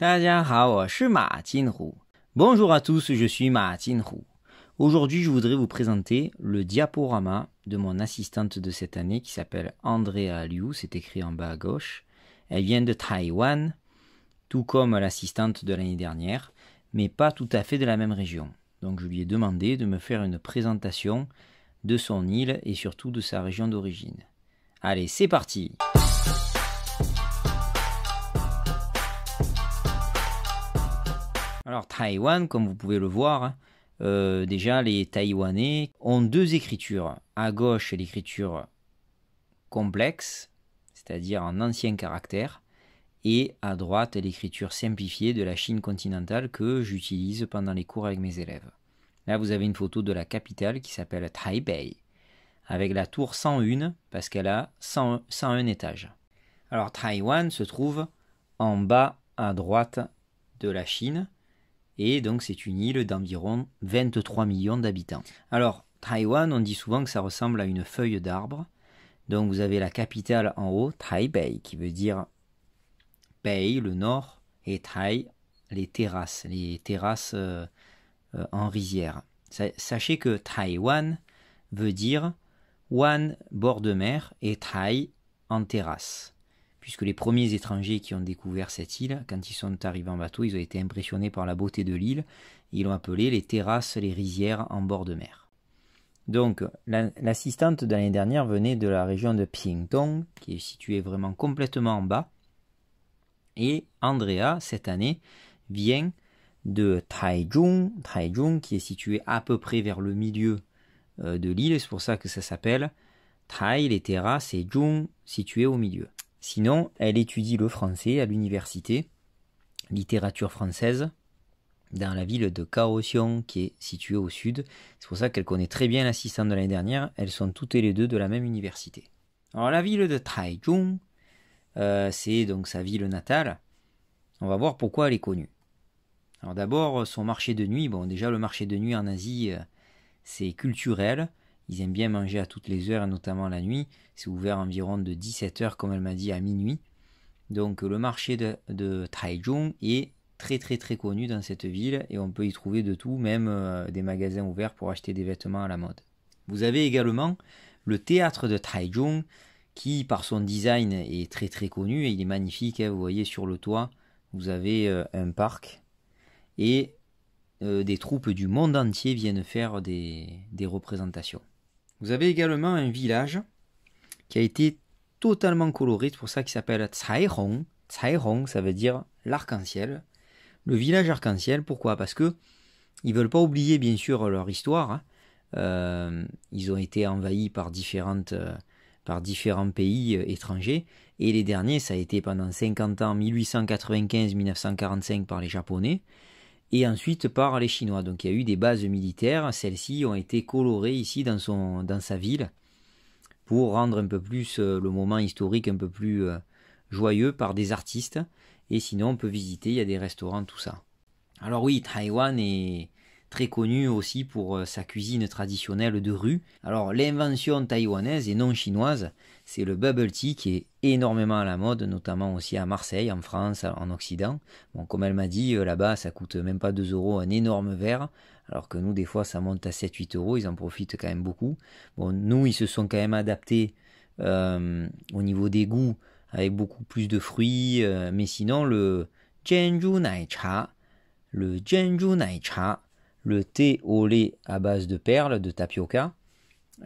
大家好，我是马金虎。Bonjour à tous, je suis Ma Jinhu. Aujourd'hui, je voudrais vous présenter le diaporama de mon assistante de cette année qui s'appelle Andrea Liu, c'est écrit en bas à gauche. Elle vient de Taïwan, tout comme l'assistante de l'année dernière, mais pas tout à fait de la même région. Donc je lui ai demandé de me faire une présentation de son île et surtout de sa région d'origine. Allez, c'est parti! Alors Taïwan, comme vous pouvez le voir, déjà les Taïwanais ont deux écritures. À gauche, l'écriture complexe, c'est-à-dire en ancien caractère, et à droite, l'écriture simplifiée de la Chine continentale que j'utilise pendant les cours avec mes élèves. Là, vous avez une photo de la capitale qui s'appelle Taipei, avec la tour 101, parce qu'elle a 101 étages. Alors Taïwan se trouve en bas à droite de la Chine, et donc c'est une île d'environ 23 millions d'habitants. Alors Taïwan, on dit souvent que ça ressemble à une feuille d'arbre. Donc vous avez la capitale en haut, Taipei, qui veut dire Bei, le nord, et Tai, les terrasses en rizière. Sachez que Taïwan veut dire Wan, bord de mer, et Tai, en terrasse. Puisque les premiers étrangers qui ont découvert cette île, quand ils sont arrivés en bateau, ils ont été impressionnés par la beauté de l'île. Ils l'ont appelé les terrasses, les rizières en bord de mer. Donc, l'assistante de l'année dernière venait de la région de Pingtung, qui est située vraiment complètement en bas. Et Andrea, cette année, vient de Taichung, qui est situé à peu près vers le milieu de l'île. C'est pour ça que ça s'appelle Tai, les terrasses, et Zhong, situé au milieu. Sinon, elle étudie le français à l'université, littérature française, dans la ville de Kaohsiung, qui est située au sud. C'est pour ça qu'elle connaît très bien l'assistante de l'année dernière. Elles sont toutes les deux de la même université. Alors la ville de Taichung, c'est donc sa ville natale. On va voir pourquoi elle est connue. Alors d'abord, son marché de nuit. Bon, déjà le marché de nuit en Asie, c'est culturel. Ils aiment bien manger à toutes les heures, et notamment la nuit. C'est ouvert environ de 17h, comme elle m'a dit, à minuit. Donc le marché de Taichung est très très très connu dans cette ville et on peut y trouver de tout, même des magasins ouverts pour acheter des vêtements à la mode. Vous avez également le théâtre de Taichung qui, par son design, est très très connu et il est magnifique. Vous voyez sur le toit, vous avez un parc et des troupes du monde entier viennent faire des représentations. Vous avez également un village qui a été totalement coloré, c'est pour ça qu'il s'appelle Caihong. Caihong, ça veut dire l'arc-en-ciel. Le village arc-en-ciel, pourquoi? Parce que ils veulent pas oublier bien sûr leur histoire. Ils ont été envahis par différents pays étrangers. Et les derniers, ça a été pendant 50 ans, 1895-1945 par les Japonais. Et ensuite par les Chinois. Donc il y a eu des bases militaires, celles-ci ont été colorées ici dans sa ville pour rendre un peu plus le moment historique un peu plus joyeux par des artistes. Et sinon on peut visiter, il y a des restaurants, tout ça. Alors oui, Taïwan est très connu aussi pour sa cuisine traditionnelle de rue. Alors l'invention taïwanaise et non chinoise, c'est le bubble tea qui est énormément à la mode, notamment aussi à Marseille, en France, en Occident. Bon, comme elle m'a dit, là-bas ça coûte même pas 2 € un énorme verre, alors que nous des fois ça monte à 7-8 €, ils en profitent quand même beaucoup. Bon, nous ils se sont quand même adaptés au niveau des goûts, avec beaucoup plus de fruits, mais sinon le Zhenju Nai Cha, le thé au lait à base de perles, de tapioca,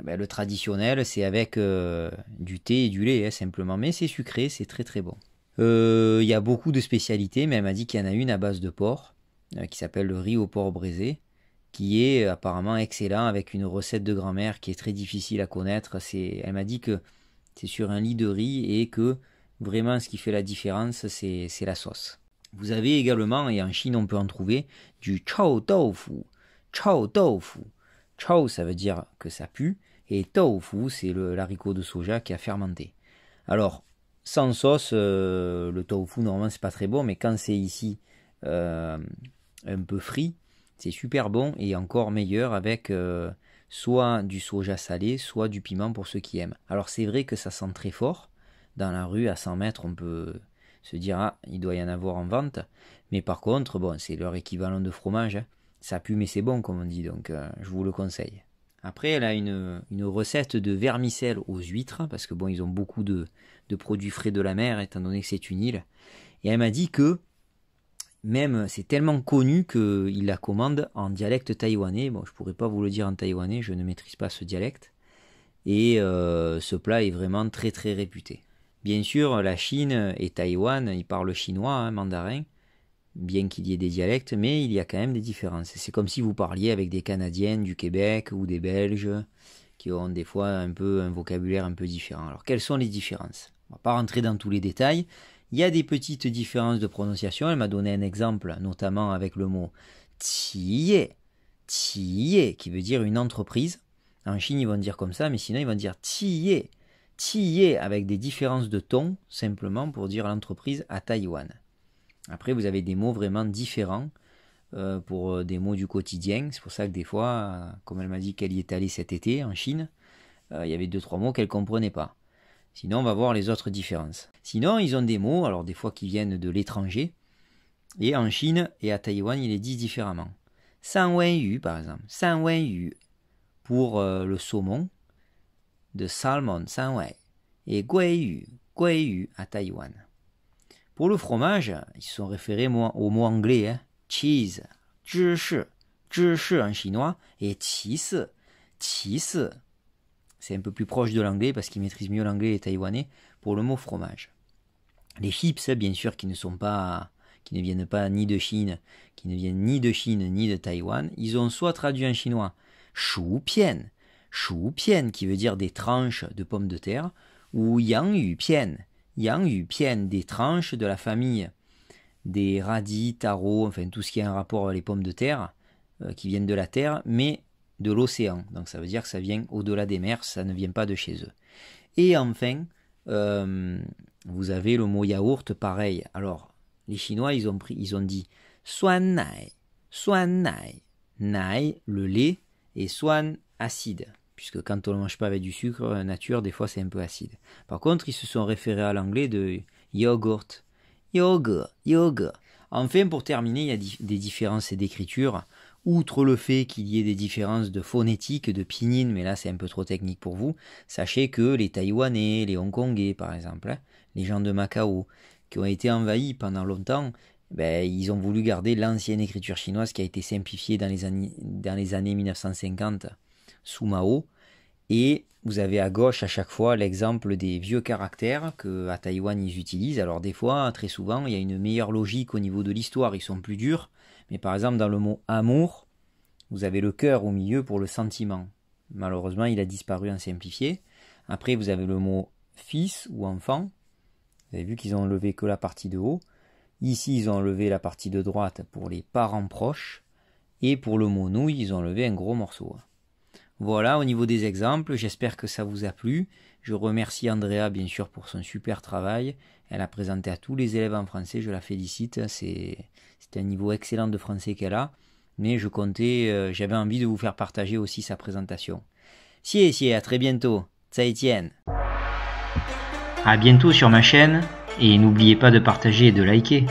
ben, le traditionnel, c'est avec du thé et du lait, simplement. Mais c'est sucré, c'est très très bon. Il y a beaucoup de spécialités, mais elle m'a dit qu'il y en a une à base de porc, qui s'appelle le riz au porc braisé, qui est apparemment excellent, avec une recette de grand-mère qui est très difficile à connaître. Elle m'a dit que c'est sur un lit de riz et que vraiment ce qui fait la différence, c'est la sauce. Vous avez également, et en Chine on peut en trouver, du chao tofu. Chao tofu. Chao, ça veut dire que ça pue, et tofu, c'est l'haricot de soja qui a fermenté. Alors, sans sauce, le tofu, normalement, c'est pas très bon, mais quand c'est ici un peu frit, c'est super bon et encore meilleur avec soit du soja salé, soit du piment pour ceux qui aiment. Alors, c'est vrai que ça sent très fort. Dans la rue, à 100 mètres, on peut se dire ah, il doit y en avoir en vente. Mais par contre, bon, c'est leur équivalent de fromage. Hein. Ça pue mais c'est bon comme on dit, donc je vous le conseille. Après, elle a une recette de vermicelle aux huîtres, parce que bon, ils ont beaucoup de produits frais de la mer, étant donné que c'est une île. Et elle m'a dit que même c'est tellement connu qu'il la commande en dialecte taïwanais. Bon, je pourrais pas vous le dire en taïwanais, je ne maîtrise pas ce dialecte. Et ce plat est vraiment très très réputé. Bien sûr, la Chine et Taïwan, ils parlent chinois, hein, mandarin, bien qu'il y ait des dialectes, mais il y a quand même des différences. C'est comme si vous parliez avec des Canadiennes du Québec ou des Belges qui ont des fois un vocabulaire un peu différent. Alors, quelles sont les différences? On ne va pas rentrer dans tous les détails. Il y a des petites différences de prononciation. Elle m'a donné un exemple, notamment avec le mot tiye, qui veut dire une entreprise. En Chine, ils vont dire comme ça, mais sinon, ils vont dire tiye, avec des différences de ton, simplement pour dire l'entreprise à Taïwan. Après, vous avez des mots vraiment différents pour des mots du quotidien. C'est pour ça que des fois, comme elle m'a dit qu'elle y est allée cet été en Chine, il y avait 2-3 mots qu'elle ne comprenait pas. Sinon, on va voir les autres différences. Sinon, ils ont des mots, alors des fois qui viennent de l'étranger, et en Chine et à Taïwan, ils les disent différemment. San wen yu, par exemple. San wen yu pour le saumon, de salmon, san wen. Et guai yu à Taïwan. Pour le fromage, ils se sont référés au mot anglais, hein, cheese, zhishi en chinois, et qi si. C'est un peu plus proche de l'anglais parce qu'ils maîtrisent mieux l'anglais les Taïwanais pour le mot fromage. Les chips, bien sûr, qui ne viennent pas ni de Chine, qui ne viennent ni de Chine ni de Taïwan, ils ont soit traduit en chinois shu pian, qui veut dire des tranches de pommes de terre, ou yang yu pian, des tranches de la famille des radis, taros, enfin tout ce qui a un rapport avec les pommes de terre, qui viennent de la terre, mais de l'océan. Donc ça veut dire que ça vient au-delà des mers, ça ne vient pas de chez eux. Et enfin, vous avez le mot yaourt, pareil. Alors, les Chinois, ils ont dit suan nai, nai, le lait, et suan, acide. Puisque quand on ne mange pas avec du sucre nature, des fois c'est un peu acide. Par contre, ils se sont référés à l'anglais de yogurt. Enfin, pour terminer, il y a des différences d'écriture. Outre le fait qu'il y ait des différences de phonétique, de pinyin, mais là c'est un peu trop technique pour vous, sachez que les Taïwanais, les Hongkongais par exemple, hein, les gens de Macao, qui ont été envahis pendant longtemps, ils ont voulu garder l'ancienne écriture chinoise qui a été simplifiée dans les années 1950 sous Mao. Et vous avez à gauche à chaque fois l'exemple des vieux caractères qu'à Taïwan ils utilisent. Alors des fois, très souvent, il y a une meilleure logique au niveau de l'histoire, ils sont plus durs. Mais par exemple, dans le mot amour, vous avez le cœur au milieu pour le sentiment. Malheureusement, il a disparu en simplifié. Après, vous avez le mot fils ou enfant. Vous avez vu qu'ils ont enlevé que la partie de haut. Ici, ils ont enlevé la partie de droite pour les parents proches. Et pour le mot nouille, ils ont enlevé un gros morceau. Voilà, au niveau des exemples, j'espère que ça vous a plu. Je remercie Andrea, bien sûr, pour son super travail. Elle a présenté à tous les élèves en français, je la félicite. C'est un niveau excellent de français qu'elle a. Mais j'avais envie de vous faire partager aussi sa présentation. À très bientôt. 再见. À bientôt sur ma chaîne. Et n'oubliez pas de partager et de liker.